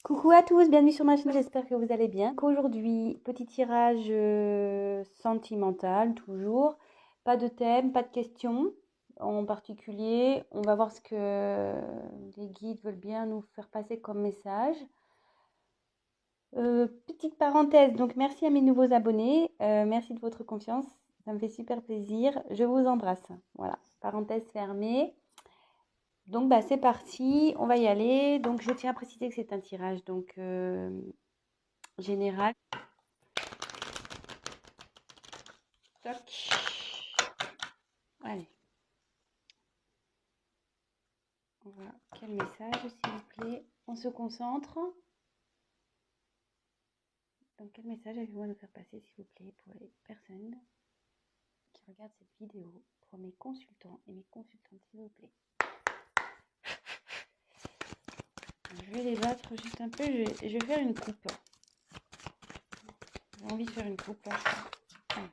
Coucou à tous, bienvenue sur ma chaîne, j'espère que vous allez bien. Aujourd'hui, petit tirage sentimental, toujours. Pas de thème, pas de questions en particulier. On va voir ce que les guides veulent bien nous faire passer comme message. Petite parenthèse, donc merci à mes nouveaux abonnés, merci de votre confiance, ça me fait super plaisir. Je vous embrasse. Voilà, parenthèse fermée. Donc bah c'est parti, on va y aller. Donc je tiens à préciser que c'est un tirage donc général. Toc. Allez. On va... Quel message, s'il vous plaît? On se concentre. Donc, quel message avez-vous à nous faire passer, s'il vous plaît, pour les personnes qui regardent cette vidéo, pour mes consultants et mes consultantes, s'il vous plaît? Je vais les battre juste un peu. Je vais faire une coupe. J'ai envie de faire une coupe, là. Allez.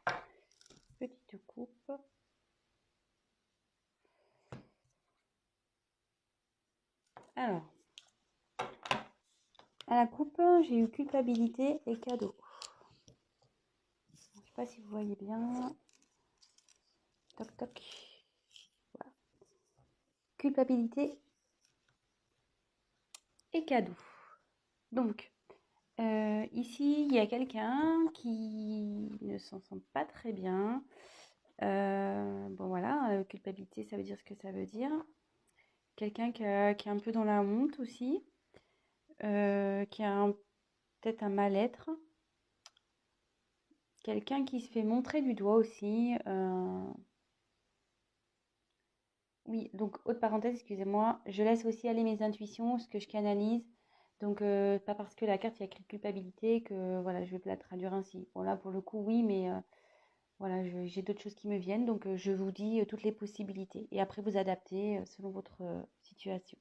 Petite coupe. Alors, à la coupe, j'ai eu culpabilité et cadeau. Je ne sais pas si vous voyez bien. Toc, toc. Voilà. Culpabilité et cadeau. Donc, ici, il y a quelqu'un qui ne s'en sent pas très bien. Bon voilà, culpabilité, ça veut dire ce que ça veut dire. Quelqu'un qui est un peu dans la honte aussi, qui a peut-être un mal-être. Quelqu'un qui se fait montrer du doigt aussi. Oui, donc haute parenthèse, excusez-moi, je laisse aussi aller mes intuitions, ce que je canalise. Donc pas parce que la carte il y a écrit culpabilité que voilà, je vais la traduire ainsi. Bon là pour le coup oui, mais voilà, j'ai d'autres choses qui me viennent, donc je vous dis toutes les possibilités. Et après vous adaptez selon votre situation.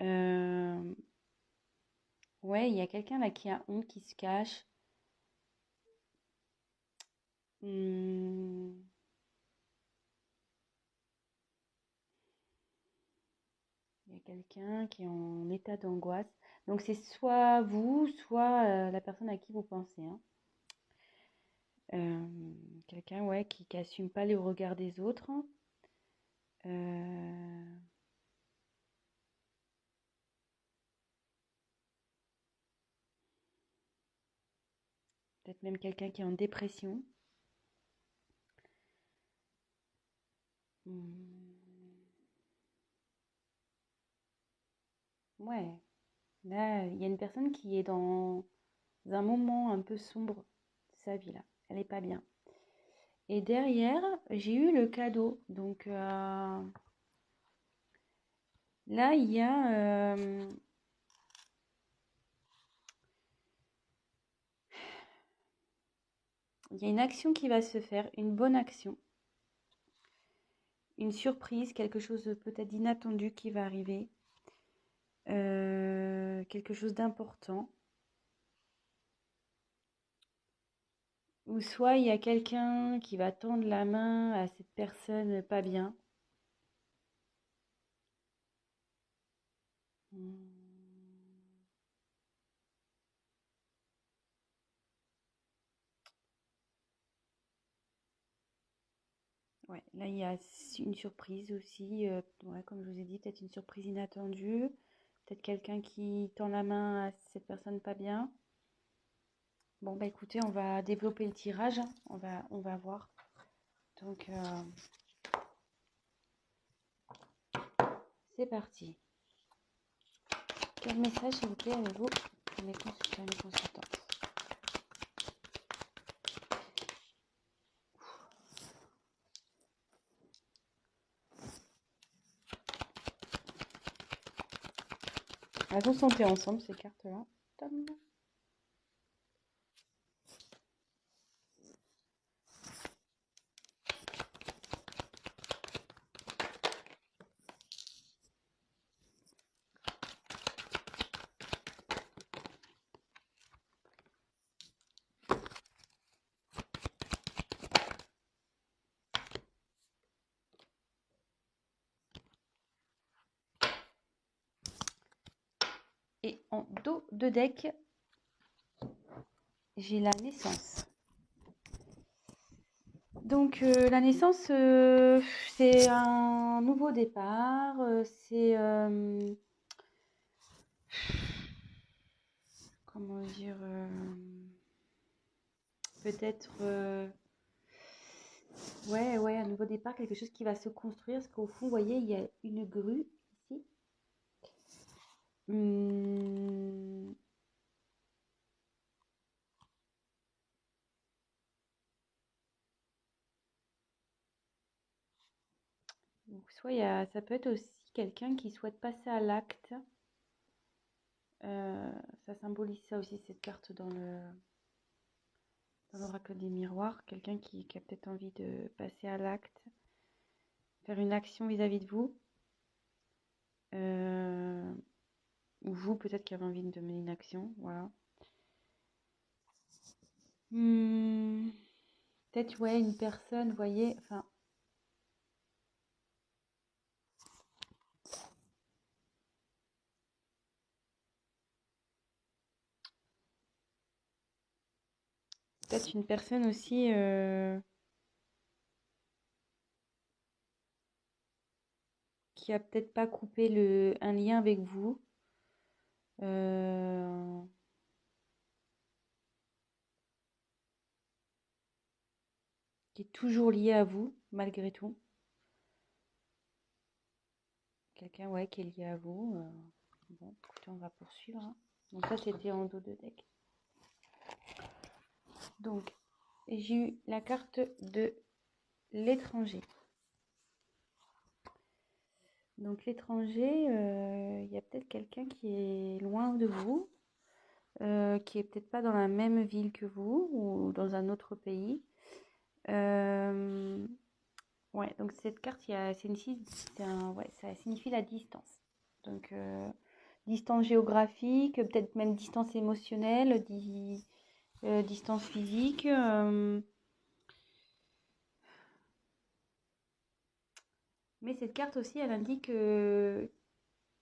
Euh, ouais, il y a quelqu'un là qui a honte, qui se cache. Hmm, il y a quelqu'un qui est en état d'angoisse. Donc c'est soit vous, soit la personne à qui vous pensez, hein. Euh, quelqu'un ouais, qui assume pas les regards des autres. Euh, peut-être même quelqu'un qui est en dépression. Hmm, ouais, là, il y a une personne qui est dans un moment un peu sombre de sa vie, là. Elle est pas bien. Et derrière, j'ai eu le cadeau. Donc là, il y a une action qui va se faire, une bonne action, une surprise, quelque chose de peut-être d'inattendu qui va arriver, quelque chose d'important. Ou soit il y a quelqu'un qui va tendre la main à cette personne pas bien. Hmm. Ouais, là il y a une surprise aussi, ouais, comme je vous ai dit, peut-être une surprise inattendue, peut-être quelqu'un qui tend la main à cette personne pas bien. Bon bah écoutez, on va développer le tirage, hein. On va voir. Donc c'est parti. Quel message s'il vous plaît avez-vous pour mes consultants et mes consultantes? Elles vont santé ensemble ces cartes-là. Tom. Et en dos de deck, j'ai la naissance. Donc la naissance, c'est un nouveau départ, c'est comment dire, peut-être ouais, un nouveau départ, quelque chose qui va se construire, parce qu'au fond, vous voyez, il y a une grue ici. Hum, donc, soit ça peut être aussi quelqu'un qui souhaite passer à l'acte. Ça symbolise ça aussi, cette carte dans l'oracle des miroirs. Quelqu'un qui a peut-être envie de passer à l'acte, faire une action vis-à-vis de vous. Ou vous, peut-être qui avez envie de mener une action. Voilà. Peut-être, ouais, une personne, vous voyez, enfin, peut-être une personne aussi qui a peut-être pas coupé un lien avec vous. euh, qui est toujours lié à vous, malgré tout. Quelqu'un, ouais, qui est lié à vous. Bon, écoutez, on va poursuivre, hein. Donc ça, c'était en dos de deck. Donc, j'ai eu la carte de l'étranger. Donc l'étranger, il y a peut-être quelqu'un qui est loin de vous, qui est peut-être pas dans la même ville que vous ou dans un autre pays. Ouais, donc cette carte, ouais, ça signifie la distance. Donc distance géographique, peut-être même distance émotionnelle, distance physique. Mais cette carte aussi, elle indique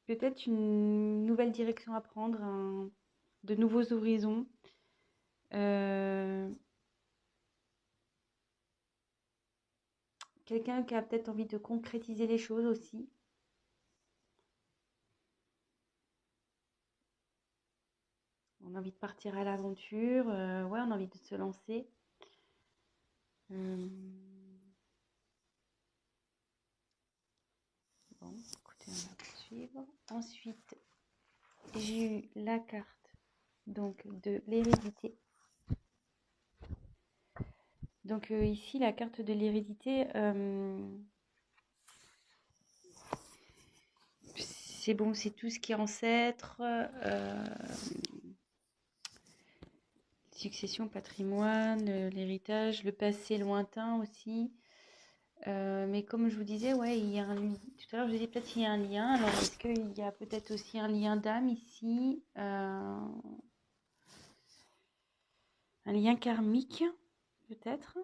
peut-être une nouvelle direction à prendre, de nouveaux horizons. Euh, Quelqu'un qui a peut-être envie de concrétiser les choses aussi. On a envie de partir à l'aventure, ouais, on a envie de se lancer. Euh, bon, écoutez, on va poursuivre. Ensuite, j'ai eu la carte donc de l'hérédité. Donc ici, la carte de l'hérédité, c'est bon, c'est tout ce qui est ancêtre, succession, patrimoine, l'héritage, le passé lointain aussi. Mais comme je vous disais, ouais, il y a tout à l'heure, je disais peut-être qu'il y a un lien. Alors, est-ce qu'il y a peut-être aussi un lien d'âme ici, un lien karmique, peut-être?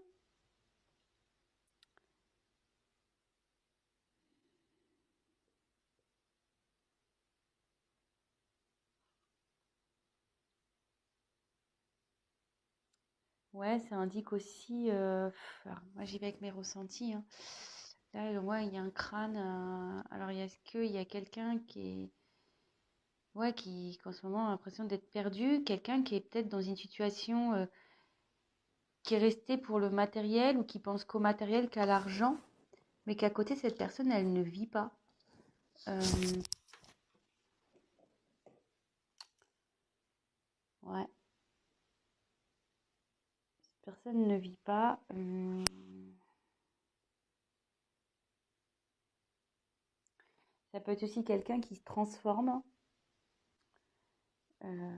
Ouais, ça indique aussi. Alors, moi, j'y vais avec mes ressentis, hein. Là, ouais, il y a un crâne. Alors, est-ce qu'il y a quelqu'un qui est. Ouais, qui en ce moment a l'impression d'être perdu, quelqu'un qui est peut-être dans une situation qui est resté pour le matériel ou qui pense qu'au matériel, qu'à l'argent, mais qu'à côté, cette personne, elle ne vit pas. Euh, ouais, cette personne ne vit pas. Ça peut être aussi quelqu'un qui se transforme. euh,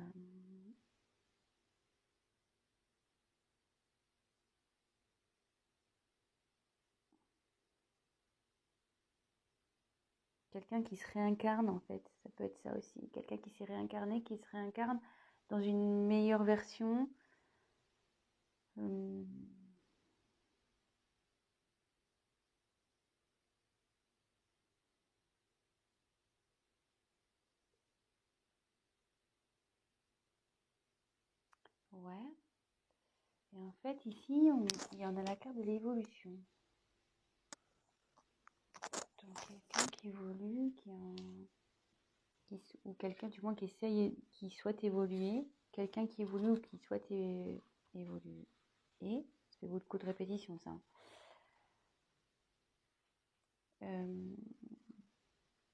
Quelqu'un qui se réincarne, en fait. Ça peut être ça aussi. Quelqu'un qui s'est réincarné, qui se réincarne dans une meilleure version. Euh, Ouais. Et en fait, ici, il y en a la carte de l'évolution. Donc, quelqu'un qui évolue, ou quelqu'un du moins qui souhaite évoluer, quelqu'un qui évolue ou qui souhaite évoluer. Et, ça fait beaucoup de répétitions, ça.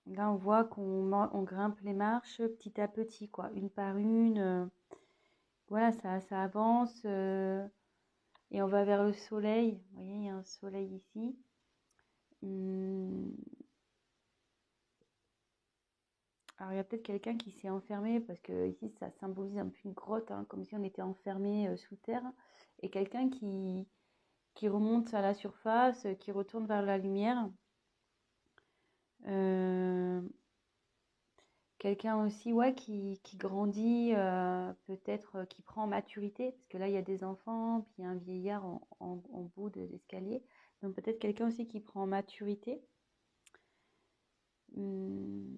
Là, on voit qu'on grimpe les marches petit à petit, quoi, une par une. Voilà, ça avance et on va vers le soleil. Vous voyez, il y a un soleil ici. Hum, Alors, il y a peut-être quelqu'un qui s'est enfermé parce que ici, ça symbolise un peu une grotte, hein, comme si on était enfermé sous terre. Et quelqu'un qui remonte à la surface, qui retourne vers la lumière. Euh, Quelqu'un aussi, ouais, qui grandit, peut-être qui prend en maturité, parce que là, il y a des enfants, puis il y a un vieillard en bout de l'escalier. Donc peut-être quelqu'un aussi qui prend en maturité. Hum,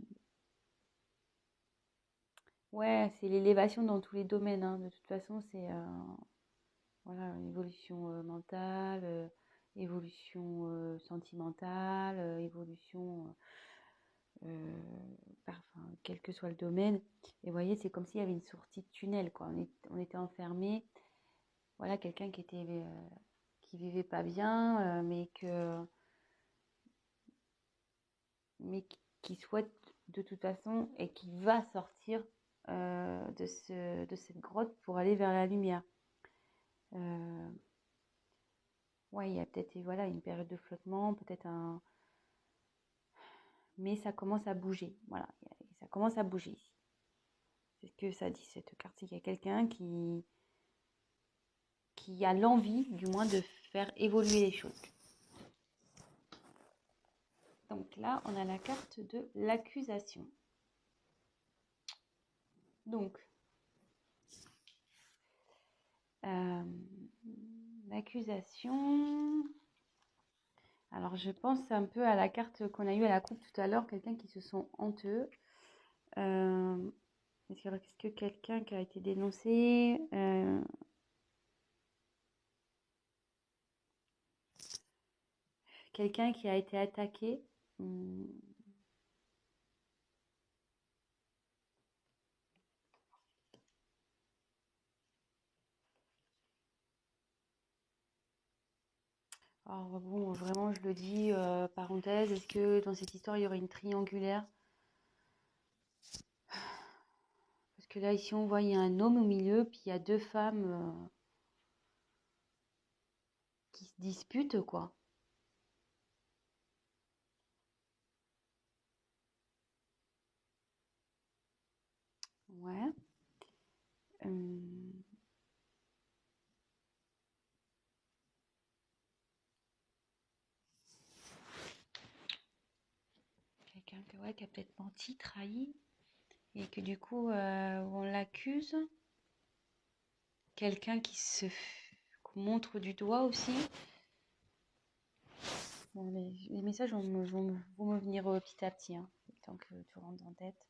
Ouais, c'est l'élévation dans tous les domaines, hein. De toute façon, c'est voilà, une évolution mentale, évolution sentimentale, évolution enfin, quel que soit le domaine. Et vous voyez, c'est comme s'il y avait une sortie de tunnel, quoi. On était enfermé. Voilà, quelqu'un qui vivait pas bien, qui souhaite de toute façon et qui va sortir de cette grotte pour aller vers la lumière. Euh, ouais, il y a peut-être voilà, une période de flottement, peut-être un. Mais ça commence à bouger. Voilà, ça commence à bouger ici. C'est ce que ça dit cette carte. Il y a quelqu'un qui a l'envie, du moins, de faire évoluer les choses. Donc là, on a la carte de l'accusation. Donc, l'accusation. Alors, je pense un peu à la carte qu'on a eue à la coupe tout à l'heure, quelqu'un qui se sent honteux. Est-ce que quelqu'un qui a été dénoncé, quelqu'un qui a été attaqué, alors bon, vraiment, je le dis, parenthèse, est-ce que dans cette histoire, il y aurait une triangulaire? Parce que là, ici, on voit, il y a un homme au milieu, puis il y a deux femmes qui se disputent, quoi. Ouais. Euh, Quelqu'un ouais, qui a peut-être menti, trahi, et que du coup, on l'accuse. Quelqu'un qu'on montre du doigt aussi. Bon, les messages vont me venir petit à petit, hein, tant que tu rentres en tête.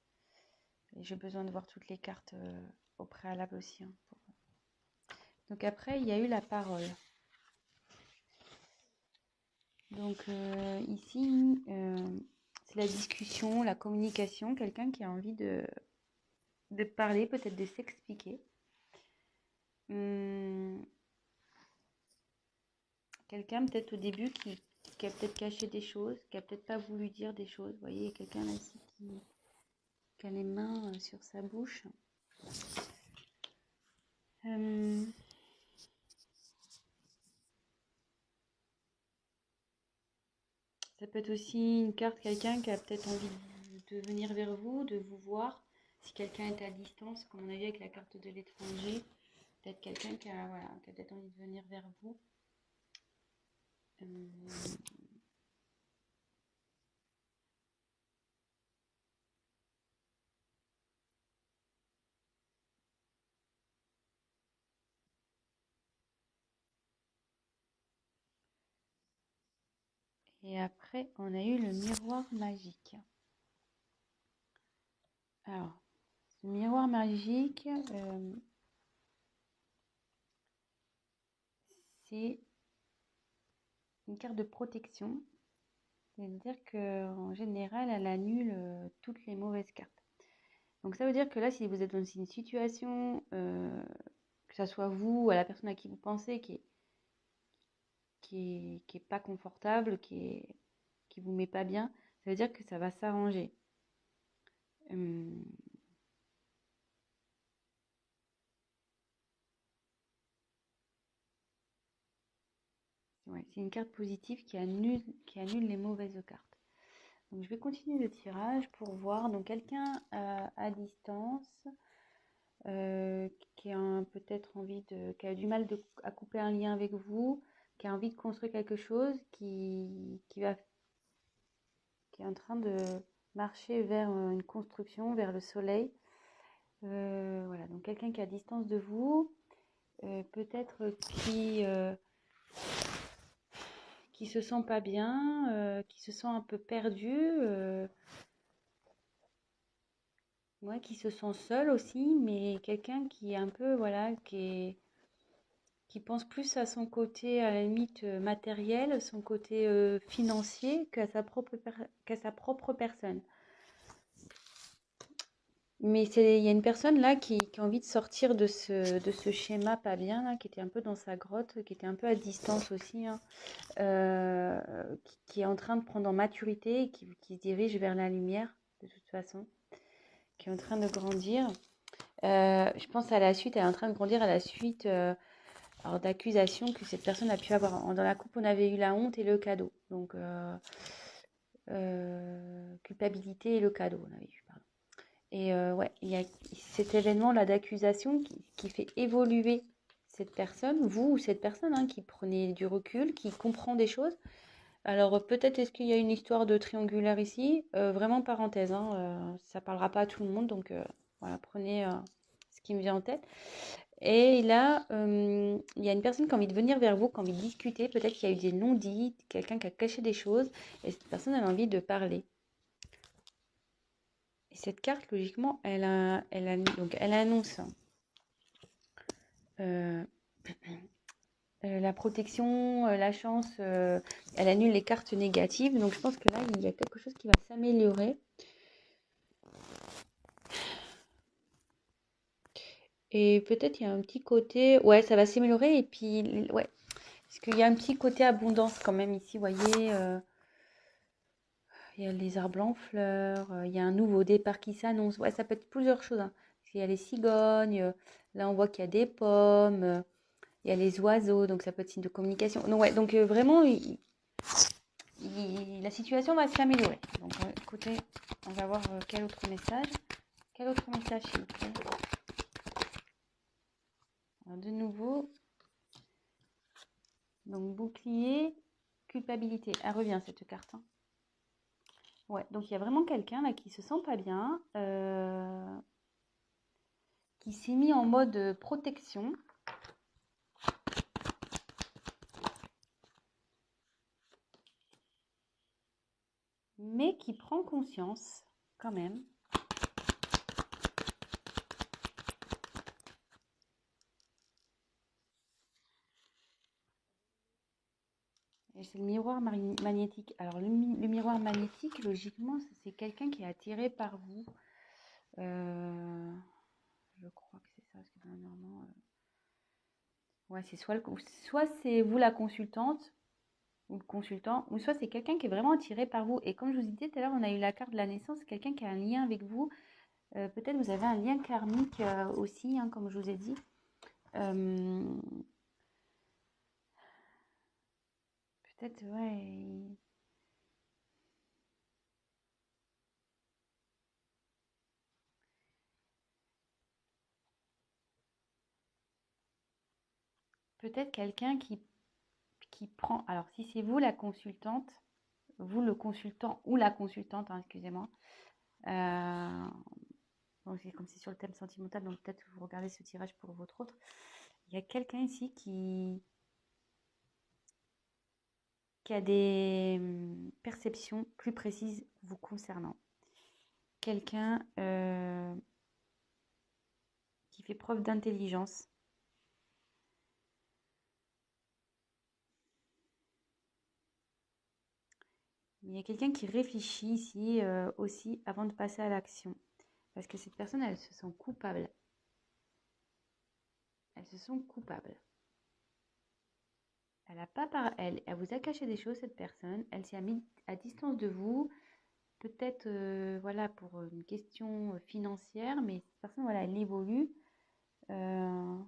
Et j'ai besoin de voir toutes les cartes au préalable aussi, hein, Donc après, il y a eu la parole. Donc ici, c'est la discussion, la communication, quelqu'un qui a envie de parler, peut-être de s'expliquer. Quelqu'un peut-être au début qui a peut-être caché des choses, qui a peut-être pas voulu dire des choses. Vous voyez, il y a quelqu'un là ici qui a les mains sur sa bouche. Ça peut être aussi une carte, quelqu'un qui a peut-être envie de venir vers vous, de vous voir. Si quelqu'un est à distance, comme on a vu avec la carte de l'étranger, peut-être quelqu'un voilà, qui a peut-être envie de venir vers vous. Et après, on a eu le miroir magique. Alors, ce miroir magique, c'est une carte de protection. C'est-à-dire qu'en général, elle annule toutes les mauvaises cartes. Donc ça veut dire que là, si vous êtes dans une situation, que ça soit vous ou à la personne à qui vous pensez, qui est pas confortable, qui vous met pas bien, ça veut dire que ça va s'arranger. Hum, ouais, c'est une carte positive qui annule les mauvaises cartes. Donc je vais continuer le tirage pour voir. Donc quelqu'un à distance qui a peut-être qui a du mal à couper un lien avec vous, qui a envie de construire quelque chose, qui est en train de marcher vers une construction, vers le soleil. Voilà, donc quelqu'un qui est à distance de vous, peut-être qui se sent pas bien, qui se sent un peu perdu, ouais, qui se sent seul aussi, mais quelqu'un qui est un peu, voilà, qui pense plus à son côté, à la limite matériel, son côté financier, qu'à sa propre personne. Mais il y a une personne là qui a envie de sortir de ce schéma pas bien, là, qui était un peu dans sa grotte, qui était un peu à distance aussi, hein, qui est en train de prendre en maturité et qui se dirige vers la lumière, de toute façon, qui est en train de grandir. Je pense à la suite, elle est en train de grandir à la suite alors, d'accusations que cette personne a pu avoir. Dans la coupe, on avait eu la honte et le cadeau. Donc, culpabilité et le cadeau, on avait eu, pardon. Et ouais, il y a cet événement-là d'accusation qui fait évoluer cette personne, vous ou cette personne, hein, qui prenait du recul, qui comprend des choses. Alors peut-être est-ce qu'il y a une histoire de triangulaire ici, vraiment parenthèse, hein, ça parlera pas à tout le monde, donc voilà, prenez ce qui me vient en tête. Et là, il y a une personne qui a envie de venir vers vous, qui a envie de discuter, peut-être qu'il y a eu des non-dits, quelqu'un qui a caché des choses, et cette personne a envie de parler. Et cette carte, logiquement, donc elle annonce euh, la protection, la chance, elle annule les cartes négatives. Donc je pense que là, il y a quelque chose qui va s'améliorer. Et peut-être il y a un petit côté, ouais, ça va s'améliorer. Et puis, ouais, parce qu'il y a un petit côté abondance quand même ici, vous voyez. Il y a les arbres en fleurs, il y a un nouveau départ qui s'annonce. Ouais, ça peut être plusieurs choses, hein. Il y a les cigognes, là on voit qu'il y a des pommes, il y a les oiseaux, donc ça peut être signe de communication. Donc, ouais, donc vraiment, la situation va s'améliorer. Donc écoutez, on va voir quel autre message. Quel autre message, s'il vous plaît. Alors, de nouveau, donc bouclier, culpabilité. Elle revient cette carte, hein. Ouais, donc il y a vraiment quelqu'un là qui se sent pas bien, qui s'est mis en mode protection. Mais qui prend conscience quand même. Et c'est le miroir magnétique. Alors le miroir magnétique, logiquement, c'est quelqu'un qui est attiré par vous. Je crois que c'est ça, parce que normalement, ouais, c'est soit c'est vous la consultante ou le consultant, ou soit c'est quelqu'un qui est vraiment attiré par vous. Et comme je vous disais tout à l'heure, on a eu la carte de la naissance, quelqu'un qui a un lien avec vous. Peut-être vous avez un lien karmique aussi, hein, comme je vous ai dit. Peut-être, ouais. Peut-être quelqu'un qui prend. Alors, si c'est vous la consultante, vous le consultant ou la consultante, hein, excusez-moi. Donc c'est comme si sur le thème sentimental, donc peut-être vous regardez ce tirage pour votre autre. Il y a quelqu'un ici qui a des perceptions plus précises vous concernant. Quelqu'un qui fait preuve d'intelligence. Il y a quelqu'un qui réfléchit ici aussi avant de passer à l'action. Parce que cette personne, elle se sent coupable. Elles se sont coupables. Elle vous a caché des choses, cette personne. Elle s'est mise à distance de vous. Peut-être, voilà, pour une question financière. Mais cette personne, voilà, elle évolue. Euh,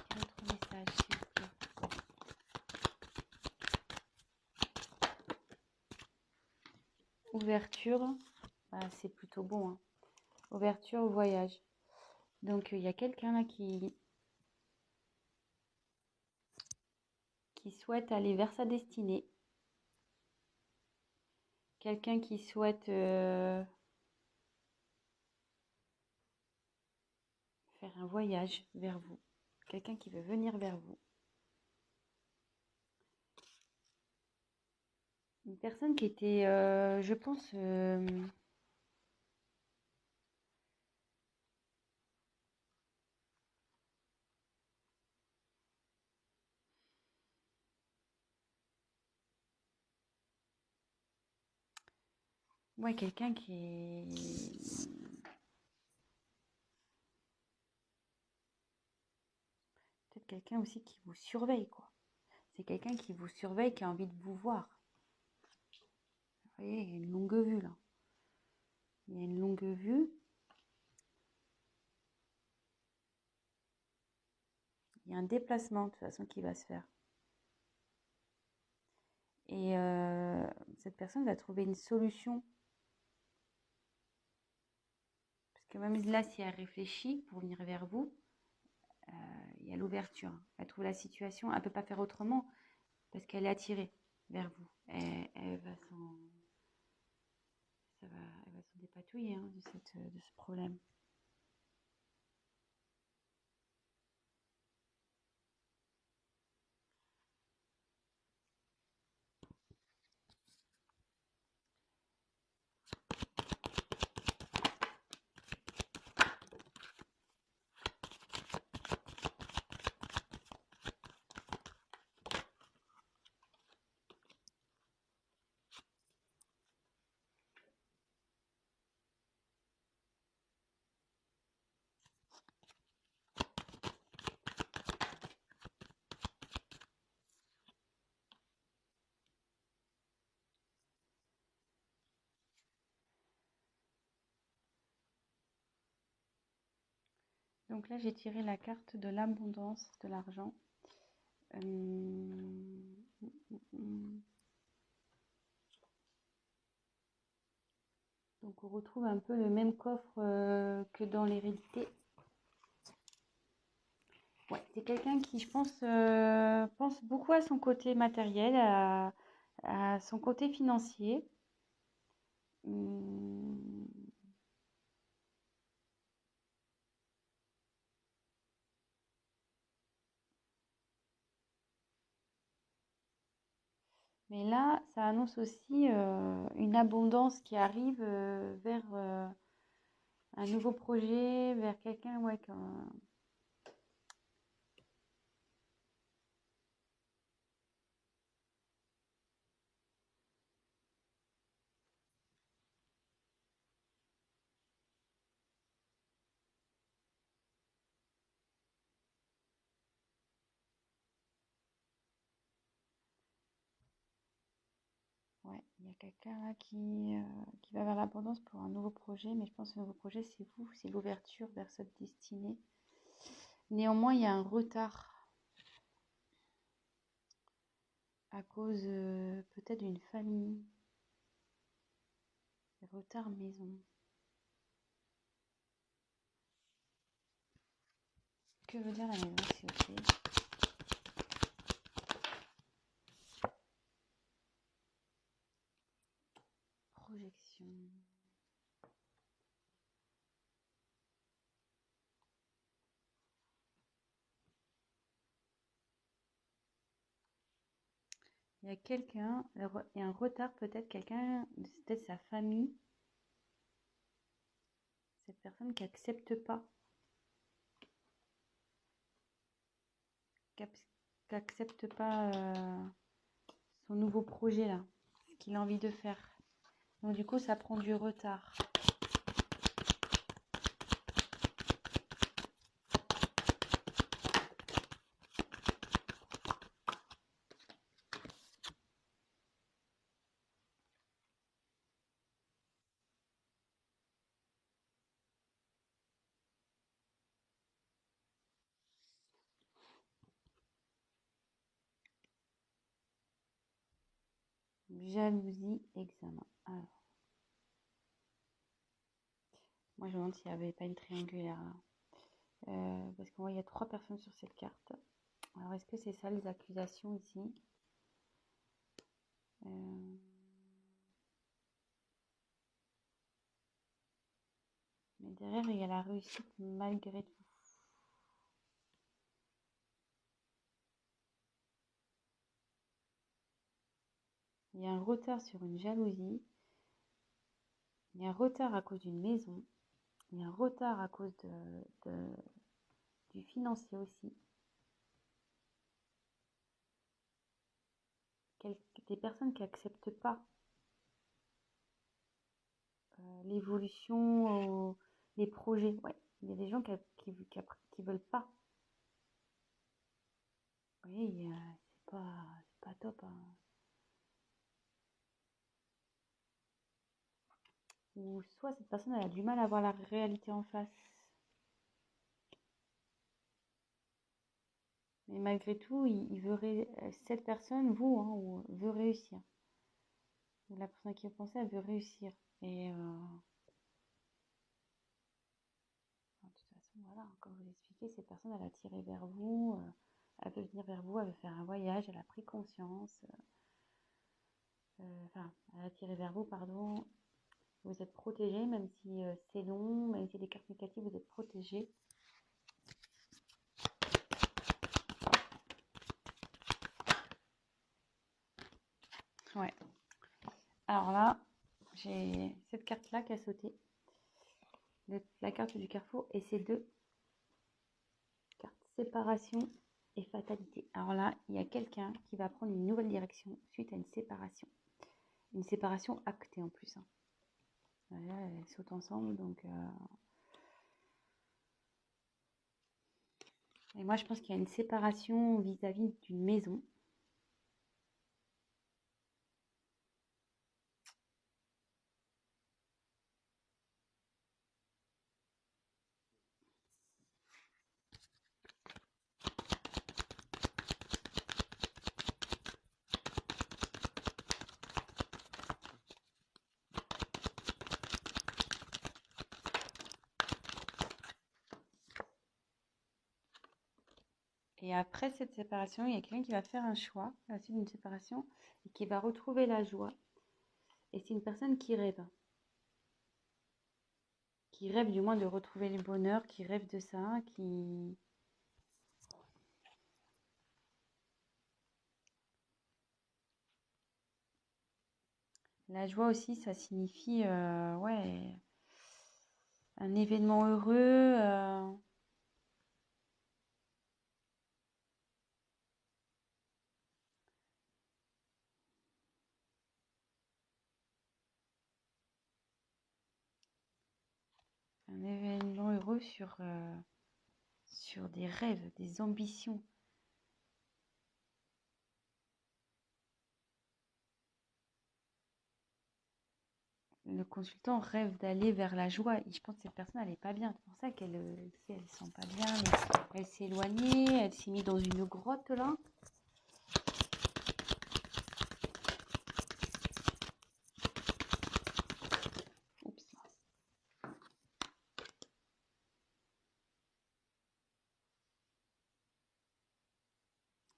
quel autre message, s'il vous plaît? Ouverture. Ah, c'est plutôt bon, hein. Ouverture au voyage. Donc, il y a quelqu'un là qui souhaite aller vers sa destinée. Quelqu'un qui souhaite faire un voyage vers vous. Quelqu'un qui veut venir vers vous. Une personne qui était, je pense, ouais, quelqu'un qui est peut-être quelqu'un aussi qui vous surveille, quoi. C'est quelqu'un qui vous surveille, qui a envie de vous voir. Vous voyez, il y a une longue vue là. Il y a une longue vue. Il y a un déplacement de toute façon qui va se faire. Et cette personne va trouver une solution. Parce que même là, si elle réfléchit pour venir vers vous, il y a l'ouverture. Elle trouve la situation. Elle ne peut pas faire autrement parce qu'elle est attirée vers vous. Elle va elle va s'en dépatouiller hein, de ce problème. Donc là, j'ai tiré la carte de l'abondance de l'argent. Donc on retrouve un peu le même coffre que dans l'hérédité. Ouais, c'est quelqu'un qui, je pense beaucoup à son côté matériel, à son côté financier. Hum, Mais là, ça annonce aussi une abondance qui arrive vers un nouveau projet, vers quelqu'un, ouais, ouais, il y a quelqu'un là qui va vers l'abondance pour un nouveau projet, mais je pense que le nouveau projet, c'est vous, c'est l'ouverture vers cette destinée. Néanmoins, il y a un retard à cause peut-être d'une famille, retard maison. Que veut dire la maison, s'il vous plaît? Projection. Il y a quelqu'un, il y a un retard, peut-être quelqu'un, peut-être sa famille. cette personne qui accepte pas, qui accepte pas son nouveau projet là, ce qu'il a envie de faire. Donc du coup, ça prend du retard. Jalousie, examen. Alors, moi je me demande s'il n'y avait pas une triangulaire là. Parce qu'on voit il y a 3 personnes sur cette carte. Alors est-ce que c'est ça les accusations ici? Mais derrière il y a la réussite malgré tout. Il y a un retard sur une jalousie. Il y a un retard à cause d'une maison. Il y a un retard à cause du financier aussi. Des personnes qui n'acceptent pas l'évolution, les projets. Ouais, il y a des gens qui veulent pas. Oui, c'est pas top, hein. Ou soit cette personne elle a du mal à voir la réalité en face. Mais malgré tout, il veut cette personne, vous, hein, veut réussir. Ou la personne qui a pensé, elle veut réussir. Et de toute façon, voilà, comme je vous l'expliquais, cette personne, elle a tiré vers vous, elle veut venir vers vous, elle veut faire un voyage, elle a pris conscience. Enfin, elle a tiré vers vous, pardon. Vous êtes protégé, même si c'est long, même si des cartes négatives, vous êtes protégé. Ouais. Alors là, j'ai cette carte-là qui a sauté. La carte du carrefour et ces 2 cartes, séparation et fatalité. Alors là, il y a quelqu'un qui va prendre une nouvelle direction suite à une séparation. Une séparation actée en plus. Hein. Voilà, elles sautent ensemble, donc... Et moi, je pense qu'il y a une séparation vis-à-vis d'une maison. Et après cette séparation, il y a quelqu'un qui va faire un choix à la suite d'une séparation et qui va retrouver la joie. Et c'est une personne qui rêve. Qui rêve du moins de retrouver le bonheur, qui rêve de ça, qui... La joie aussi, ça signifie, ouais, un événement heureux. Un événement heureux sur des rêves, des ambitions. Le consultant rêve d'aller vers la joie. Et je pense que cette personne, elle n'est pas bien. C'est pour ça qu'elle elle sent pas bien. Elle s'est éloignée, elle s'est mise dans une grotte là. Oups.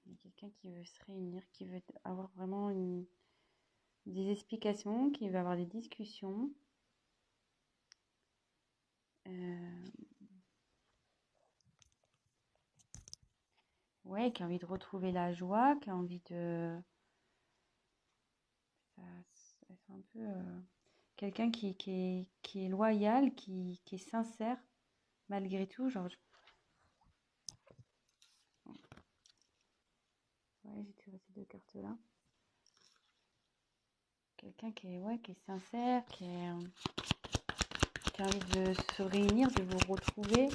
Il y a quelqu'un qui veut se réunir, qui veut avoir vraiment des explications, qui veut avoir des discussions. Ouais, qui a envie de retrouver la joie, qui a envie de... Ça, c'est un peu... quelqu'un qui est loyal, qui est sincère, malgré tout. Genre, ouais, j'ai tiré ces deux cartes-là. Quelqu'un qui est sincère, qui a envie de se réunir, de vous retrouver.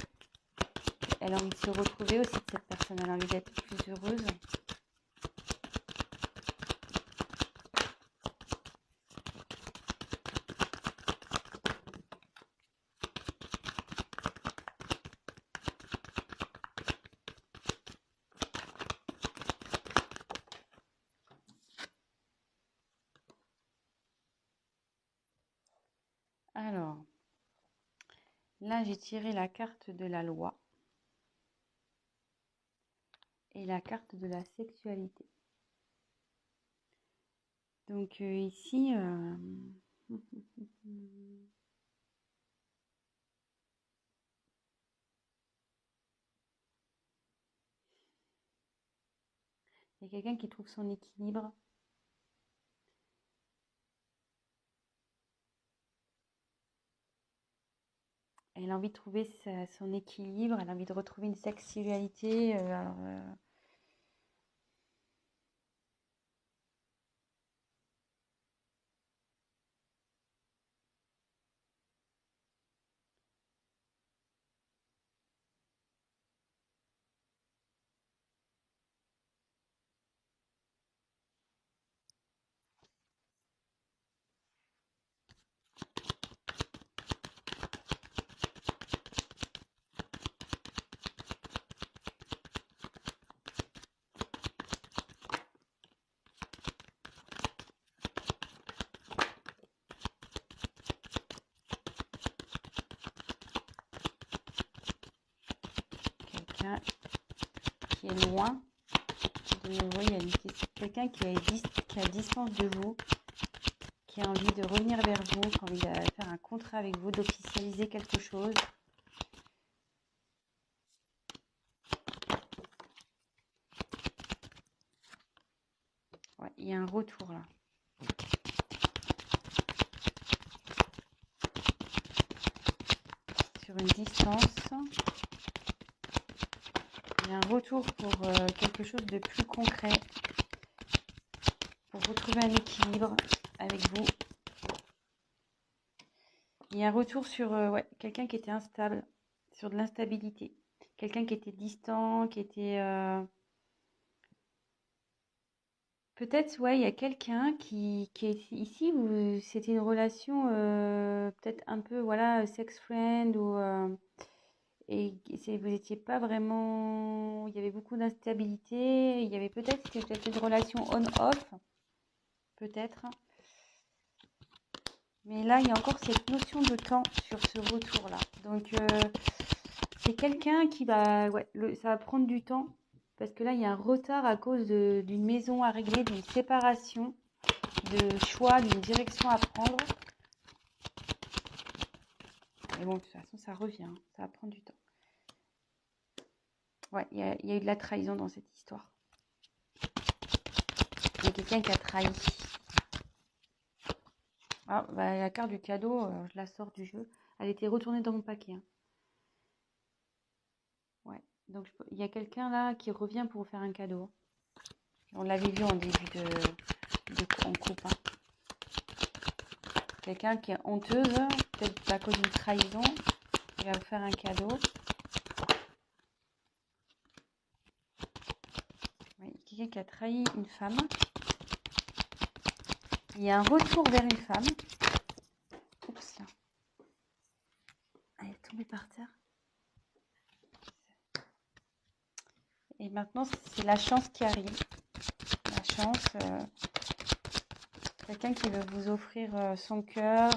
Elle a envie de se retrouver aussi, de cette personne. Elle a envie d'être plus heureuse. Alors, là, j'ai tiré la carte de la loi et la carte de la sexualité. Donc ici, il y a quelqu'un qui trouve son équilibre. Elle a envie de trouver son équilibre, elle a envie de retrouver une sexualité. Quelqu'un qui est loin. De nouveau, il y a quelqu'un qui est à distance de vous, qui a envie de revenir vers vous, qui a envie de faire un contrat avec vous, d'officialiser quelque chose. Ouais, il y a un retour là. Sur une distance. Il y a un retour pour quelque chose de plus concret. Pour retrouver un équilibre avec vous. Il y a un retour sur quelqu'un qui était instable, sur de l'instabilité. Quelqu'un qui était distant, qui était... Peut-être, ouais, il y a quelqu'un qui est ici, où c'était une relation peut-être un peu, voilà, sex friend, ou... vous n'étiez pas vraiment... Il y avait beaucoup d'instabilité. Il y avait c'était peut-être une relation on-off, peut-être. Mais là, il y a encore cette notion de temps sur ce retour-là. Donc, c'est quelqu'un qui va... Ouais, ça va prendre du temps. Parce que là, il y a un retard à cause d'une maison à régler, d'une séparation, de choix, d'une direction à prendre. Mais bon, de toute façon, ça revient. Ça va prendre du temps. Ouais, il y a eu de la trahison dans cette histoire. Il y a quelqu'un qui a trahi. Ah, bah, la carte du cadeau, je la sors du jeu. Elle était retournée dans mon paquet. Hein. Ouais. Donc, il y a quelqu'un là qui revient pour vous faire un cadeau. On l'avait vu en début en coupe. Hein. Quelqu'un qui est honteuse, peut-être à cause d'une trahison. Il va vous faire un cadeau. Oui, quelqu'un qui a trahi une femme. Il y a un retour vers une femme. Oups là. Elle est tombée par terre. Et maintenant, c'est la chance qui arrive. La chance. Quelqu'un qui veut vous offrir son cœur.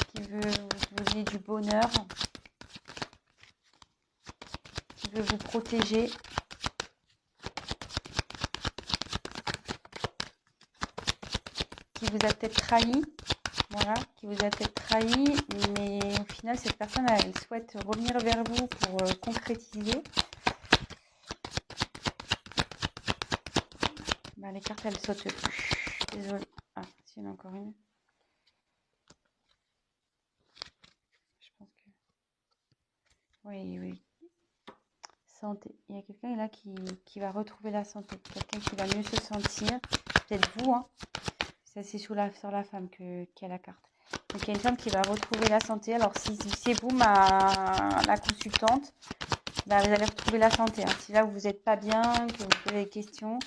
Qui veut vous donner du bonheur. Qui veut vous protéger. Qui vous a peut-être trahi. Voilà, qui vous a peut-être trahi, mais au final, cette personne, elle souhaite revenir vers vous pour concrétiser. Bah, les cartes, elles sautent plus. Désolée. Ah, s'il y en a encore une. Je pense que... Oui, oui. Santé. Il y a quelqu'un là qui va retrouver la santé. Quelqu'un qui va mieux se sentir. Peut-être vous, hein. Ça, c'est sur la femme qu'il y a la carte. Donc, il y a une femme qui va retrouver la santé. Alors, si c'est vous, la consultante, bah, vous allez retrouver la santé. Hein. Si là, vous n'êtes pas bien, que vous posez des questions.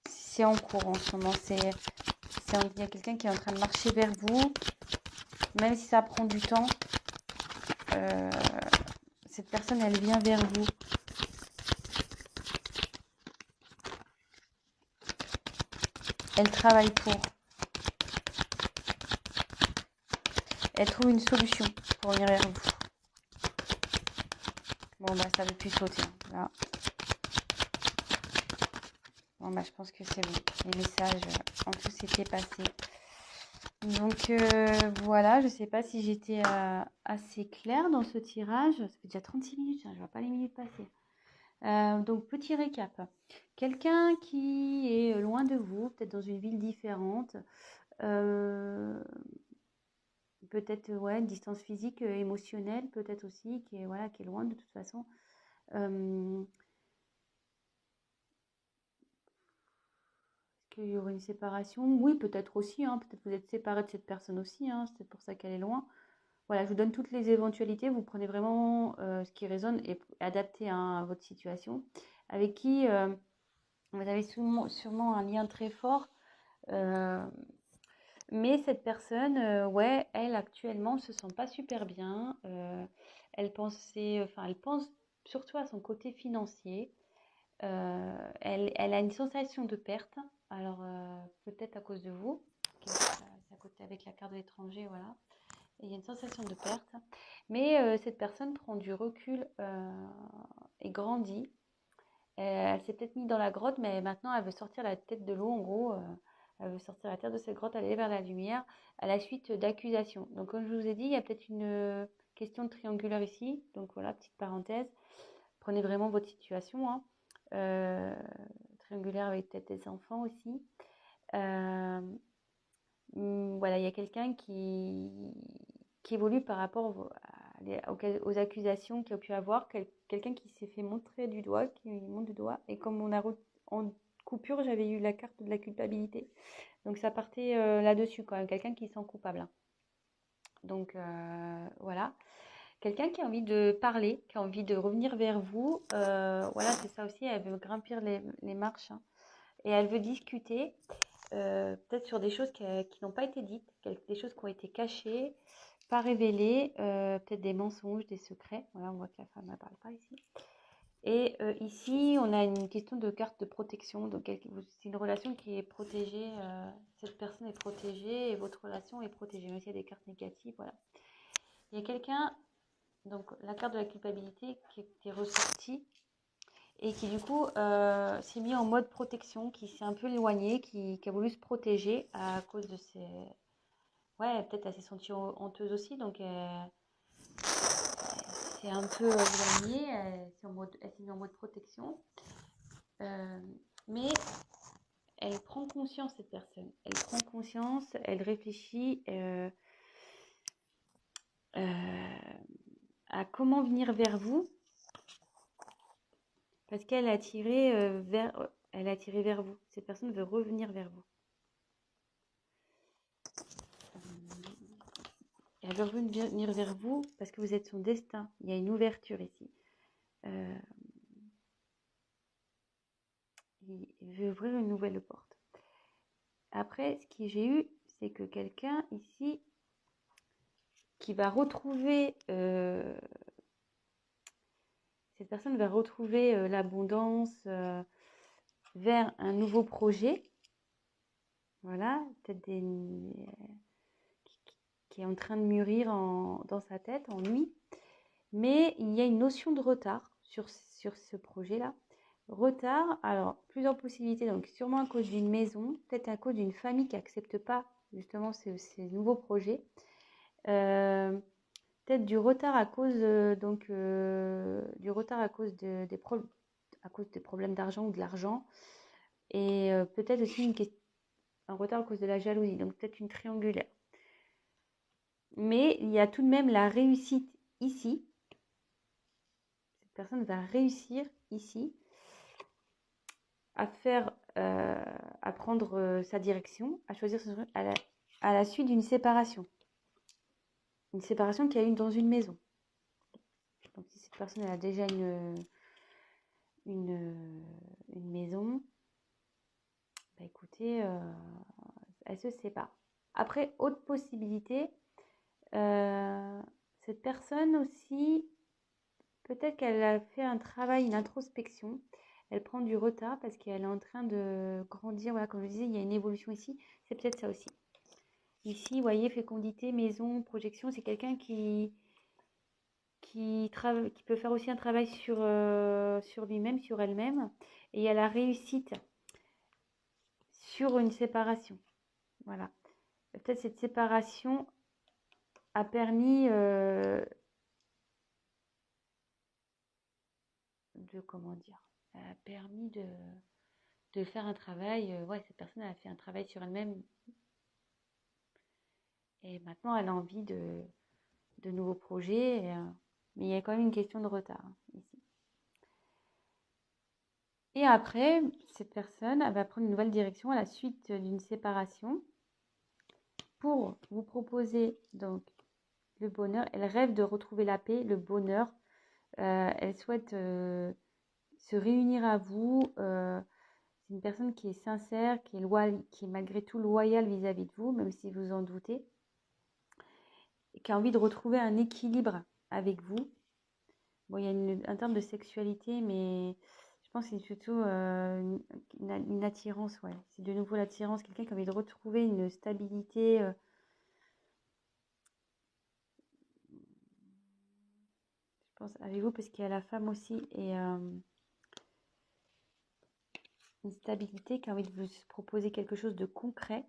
C'est en cours en ce moment. Il y a quelqu'un qui est en train de marcher vers vous. Même si ça prend du temps, cette personne, elle vient vers vous. Elle travaille pour. Elle trouve une solution pour venir vers vous. Bon, bah, ça ne veut plus sauter. Là. Bon, bah, je pense que c'est bon. Les messages ont tous été passés. Donc, voilà. Je ne sais pas si j'étais assez claire dans ce tirage. Ça fait déjà 36 minutes. Hein, je ne vois pas les minutes passer. Donc, petit récap. Quelqu'un qui est loin de vous, peut-être dans une ville différente. Peut-être une distance physique, émotionnelle, peut-être aussi, qui est loin de toute façon. Est-ce qu'il y aurait une séparation? Oui, peut-être aussi, hein, peut-être vous êtes séparé de cette personne aussi, hein, c'est peut-être pour ça qu'elle est loin. Voilà, je vous donne toutes les éventualités, vous prenez vraiment ce qui résonne et adapté à votre situation. Avec qui vous avez sûrement un lien très fort. Mais cette personne, elle actuellement ne se sent pas super bien. Elle pense surtout à son côté financier. Elle a une sensation de perte. Alors peut-être à cause de vous, c'est à côté avec la carte de l'étranger, voilà. Et il y a une sensation de perte. Mais cette personne prend du recul et grandit. Elle s'est peut-être mise dans la grotte, mais maintenant elle veut sortir la tête de l'eau, en gros. Elle veut sortir la terre de cette grotte, aller vers la lumière, à la suite d'accusations. Donc, comme je vous ai dit, il y a peut-être une question de triangulaire ici. Donc, voilà, petite parenthèse. Prenez vraiment votre situation. Hein. Triangulaire avec peut-être des enfants aussi. Voilà, il y a quelqu'un qui évolue par rapport aux accusations qu'il a pu avoir. Quelqu'un qui s'est fait montrer du doigt, qui montre du doigt. Et comme en coupure, j'avais eu la carte de la culpabilité. Donc ça partait là-dessus quand même, quelqu'un qui se sent coupable. Donc voilà, quelqu'un qui a envie de parler, qui a envie de revenir vers vous. Voilà, c'est ça aussi, elle veut grimper les marches hein, et elle veut discuter peut-être sur des choses qui n'ont pas été dites, des choses qui ont été cachées, pas révélées, peut-être des mensonges, des secrets. Voilà, on voit que la femme ne parle pas ici. Et ici, on a une question de carte de protection. Donc, c'est une relation qui est protégée. Cette personne est protégée et votre relation est protégée. Même s'il y a des cartes négatives, voilà. Il y a quelqu'un, donc la carte de la culpabilité qui est ressortie et qui, du coup, s'est mis en mode protection, qui s'est un peu éloigné, qui a voulu se protéger à cause de ses... Ouais, peut-être elle s'est sentie honteuse aussi. Donc, c'est un peu éloignée, elle s'est mise en mode protection. Mais elle prend conscience, cette personne. Elle prend conscience, elle réfléchit à comment venir vers vous. Parce qu'elle a tiré elle a tiré vers vous. Cette personne veut revenir vers vous. Elle veut revenir vers vous parce que vous êtes son destin. Il y a une ouverture ici. Il veut ouvrir une nouvelle porte. Après, ce que j'ai eu, c'est que quelqu'un ici qui va retrouver... cette personne va retrouver l'abondance vers un nouveau projet. Voilà, peut-être qui est en train de mûrir dans sa tête en lui. Mais il y a une notion de retard sur ce projet-là. Retard, alors plusieurs possibilités, donc sûrement à cause d'une maison, peut-être à cause d'une famille qui n'accepte pas justement ces nouveaux projets. Peut-être peut-être du retard à cause du retard à cause à cause des problèmes d'argent ou de l'argent, et peut-être aussi un retard à cause de la jalousie, donc peut-être une triangulaire. Mais il y a tout de même la réussite ici. Cette personne va réussir ici à faire, à prendre sa direction, à choisir son à la suite d'une séparation. Une séparation qu'il y a eu dans une maison. Donc si cette personne elle a déjà une maison, bah écoutez, elle se sépare. Après, autre possibilité, cette personne aussi, peut-être qu'elle a fait un travail, une introspection. Elle prend du retard parce qu'elle est en train de grandir. Voilà, comme je disais, il y a une évolution ici. C'est peut-être ça aussi. Ici, vous voyez, fécondité, maison, projection, c'est quelqu'un qui peut faire aussi un travail sur lui-même, sur elle-même. Et il y a la réussite sur une séparation. Voilà. Peut-être cette séparation a permis comment dire, elle a permis de faire un travail. Ouais, cette personne a fait un travail sur elle-même et maintenant elle a envie de nouveaux projets. Mais il y a quand même une question de retard ici. Et après, cette personne elle va prendre une nouvelle direction à la suite d'une séparation pour vous proposer donc le bonheur. Elle rêve de retrouver la paix, le bonheur. Elle souhaite se réunir à vous. C'est une personne qui est sincère, qui est malgré tout loyale vis-à-vis de vous, même si vous en doutez, et qui a envie de retrouver un équilibre avec vous. Bon, il y a un terme de sexualité, mais je pense que c'est surtout une attirance, ouais. C'est de nouveau l'attirance, quelqu'un qui a envie de retrouver une stabilité. Je pense avec vous, parce qu'il y a la femme aussi, et une stabilité, qui a envie de vous proposer quelque chose de concret.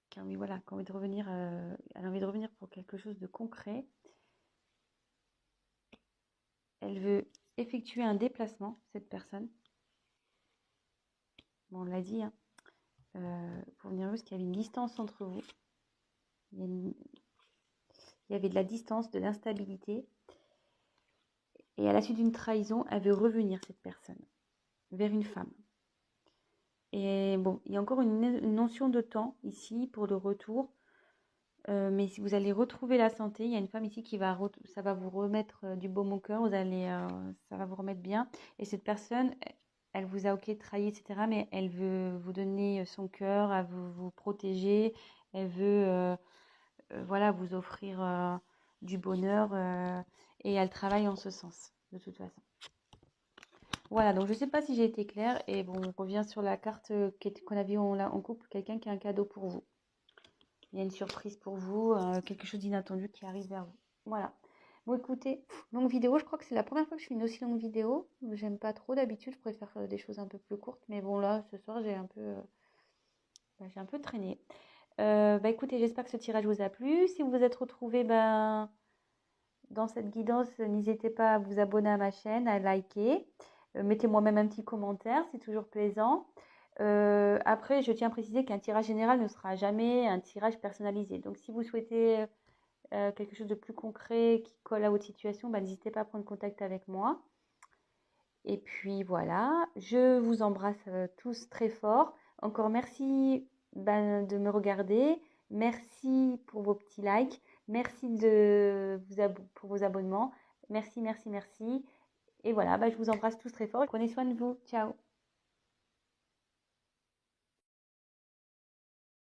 Qui a envie, voilà, qui a envie de revenir, elle a envie de revenir pour quelque chose de concret. Elle veut effectuer un déplacement, cette personne. Bon, on l'a dit, hein, pour venir parce qu'il y avait une distance entre vous. Il y avait de la distance, de l'instabilité. Et à la suite d'une trahison, elle veut revenir, cette personne, vers une femme. Et bon, il y a encore une notion de temps ici pour le retour. Mais si vous allez retrouver la santé, il y a une femme ici ça va vous remettre du baume au cœur, ça va vous remettre bien. Et cette personne, elle vous a ok trahi, etc. Mais elle veut vous donner son cœur, elle veut vous protéger, elle veut voilà, vous offrir du bonheur et elle travaille en ce sens, de toute façon. Voilà, donc je ne sais pas si j'ai été claire. Et bon, on revient sur la carte qu'on a vue en couple, quelqu'un qui a un cadeau pour vous. Il y a une surprise pour vous, quelque chose d'inattendu qui arrive vers vous. Voilà. Bon, écoutez, longue vidéo, je crois que c'est la première fois que je fais une aussi longue vidéo. J'aime pas trop, d'habitude, je préfère des choses un peu plus courtes. Mais bon, là, ce soir, j'ai un peu traîné. Écoutez, j'espère que ce tirage vous a plu. Si vous vous êtes retrouvés dans cette guidance, n'hésitez pas à vous abonner à ma chaîne, à liker. Mettez-moi même un petit commentaire, c'est toujours plaisant. Après, je tiens à préciser qu'un tirage général ne sera jamais un tirage personnalisé. Donc, si vous souhaitez quelque chose de plus concret qui colle à votre situation, n'hésitez pas à prendre contact avec moi. Et puis voilà, je vous embrasse tous très fort. Encore merci de me regarder. Merci pour vos petits likes. Merci pour vos abonnements. Merci, merci, merci. Et voilà, je vous embrasse tous très fort. Prenez soin de vous. Ciao.